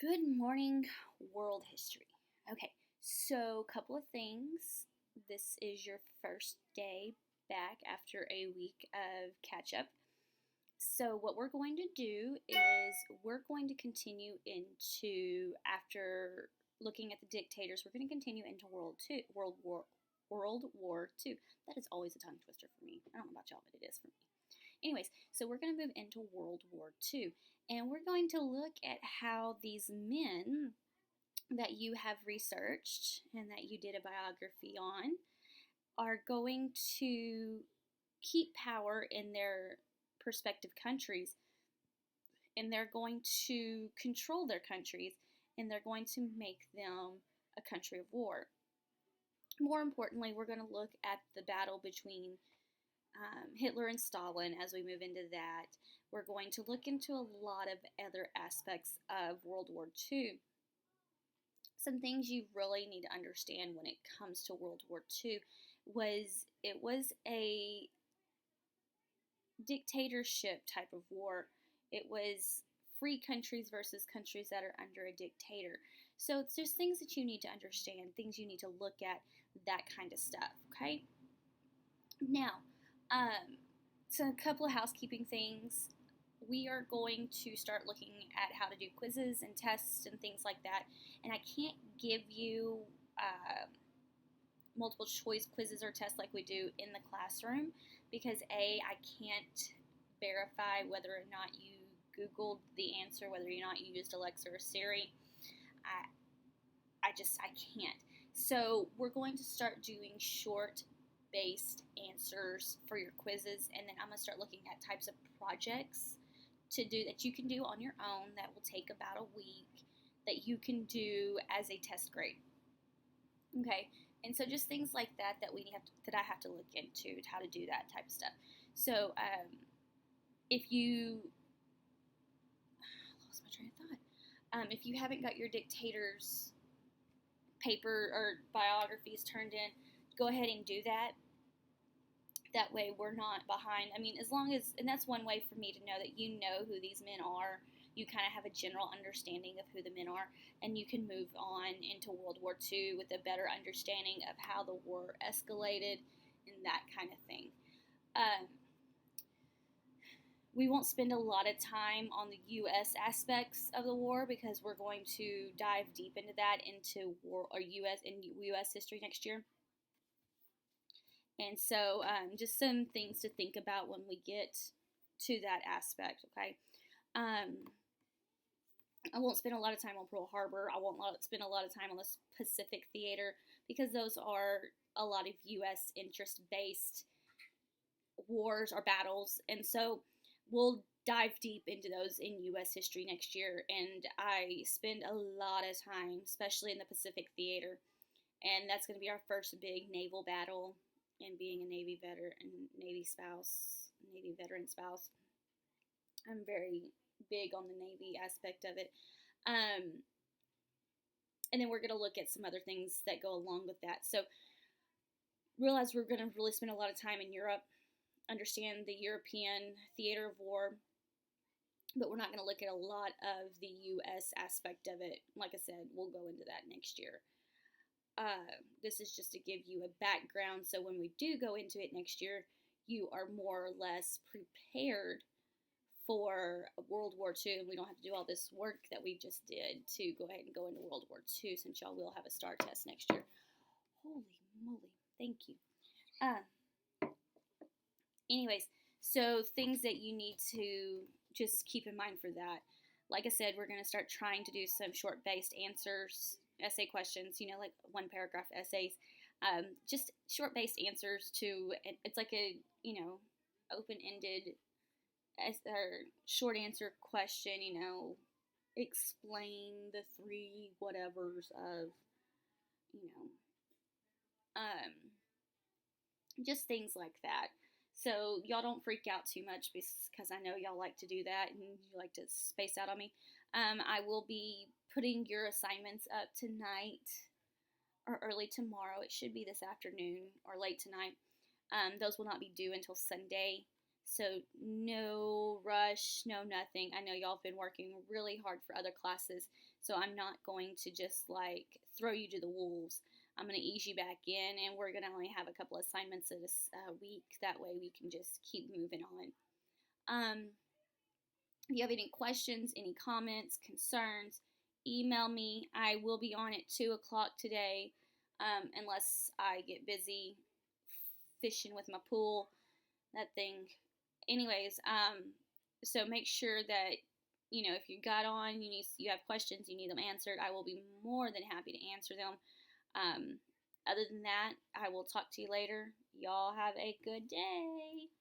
Good morning, world history. Okay, so couple of things. This is your first day back after a week of catch up. So, what we're going to do is we're going to continue into after looking at the dictators. We're going to continue into World War Two. That is always a tongue twister for me. I don't know about y'all, but it is for me. Anyways, so we're going to move into World War II, and we're going to look at how these men that you have researched and that you did a biography on are going to keep power in their respective countries, and they're going to control their countries, and they're going to make them a country of war. More importantly, we're going to look at the battle between Hitler and Stalin as we move into that. We're going to look into a lot of other aspects of World War II. Some things you really need to understand when it comes to World War II was it was a dictatorship type of war. It was free countries versus countries that are under a dictator. So it's just things that you need to understand, things you need to look at, that kind of stuff, okay? Now, so a couple of housekeeping things. We are going to start looking at how to do quizzes and tests and things like that. And I can't give you multiple choice quizzes or tests like we do in the classroom because I can't verify whether or not you Googled the answer, whether or not you used Alexa or Siri. I can't. So we're going to start doing short based answers for your quizzes, and then I'm going to start looking at types of projects to do that you can do on your own that will take about a week that you can do as a test grade. Okay, and so just things like that that I have to look into how to do that type of stuff. So if you I lost my train of thought. If you haven't got your dictators paper or biographies turned in, go ahead and do that. That way we're not behind. I mean, as long as, and that's one way for me to know that you know who these men are. You kind of have a general understanding of who the men are, and you can move on into World War II with a better understanding of how the war escalated and that kind of thing. We won't spend a lot of time on the U.S. aspects of the war because we're going to dive deep into that into U.S. history next year. And so just some things to think about when we get to that aspect, okay? I won't spend a lot of time on Pearl Harbor. I won't spend a lot of time on the Pacific Theater because those are a lot of U.S. interest-based wars or battles. And so we'll dive deep into those in U.S. history next year. And I spend a lot of time, especially in the Pacific Theater. And that's going to be our first big naval battle. And being a Navy veteran, Navy veteran spouse, I'm very big on the Navy aspect of it. And then we're going to look at some other things that go along with that. So realize we're going to really spend a lot of time in Europe, understand the European theater of war, but we're not going to look at a lot of the U.S. aspect of it. Like I said, we'll go into that next year. This is just to give you a background so when we do go into it next year, you are more or less prepared for World War II, and we don't have to do all this work that we just did to go ahead and go into World War II since y'all will have a STAR test next year. Holy moly, thank you. Anyways, so things that you need to just keep in mind for that. Like I said, we're going to start trying to do some short-based answers, essay questions, like one paragraph essays, just short-based answers to, it's like a, open-ended or short answer question, explain the three whatevers of, just things like that. So y'all don't freak out too much because I know y'all like to do that and you like to space out on me. I will be putting your assignments up tonight or early tomorrow. It should be this afternoon or late tonight. Those will not be due until Sunday. So no rush, no nothing. I know y'all have been working really hard for other classes. So I'm not going to just like throw you to the wolves. I'm going to ease you back in, and we're going to only have a couple assignments a week. That way we can just keep moving on. If you have any questions, any comments, concerns, email me. I will be on at 2 o'clock today, unless I get busy fishing with my pool, that thing. Anyways, so make sure that, if you got on, you have questions, you need them answered, I will be more than happy to answer them. Other than that, I will talk to you later. Y'all have a good day.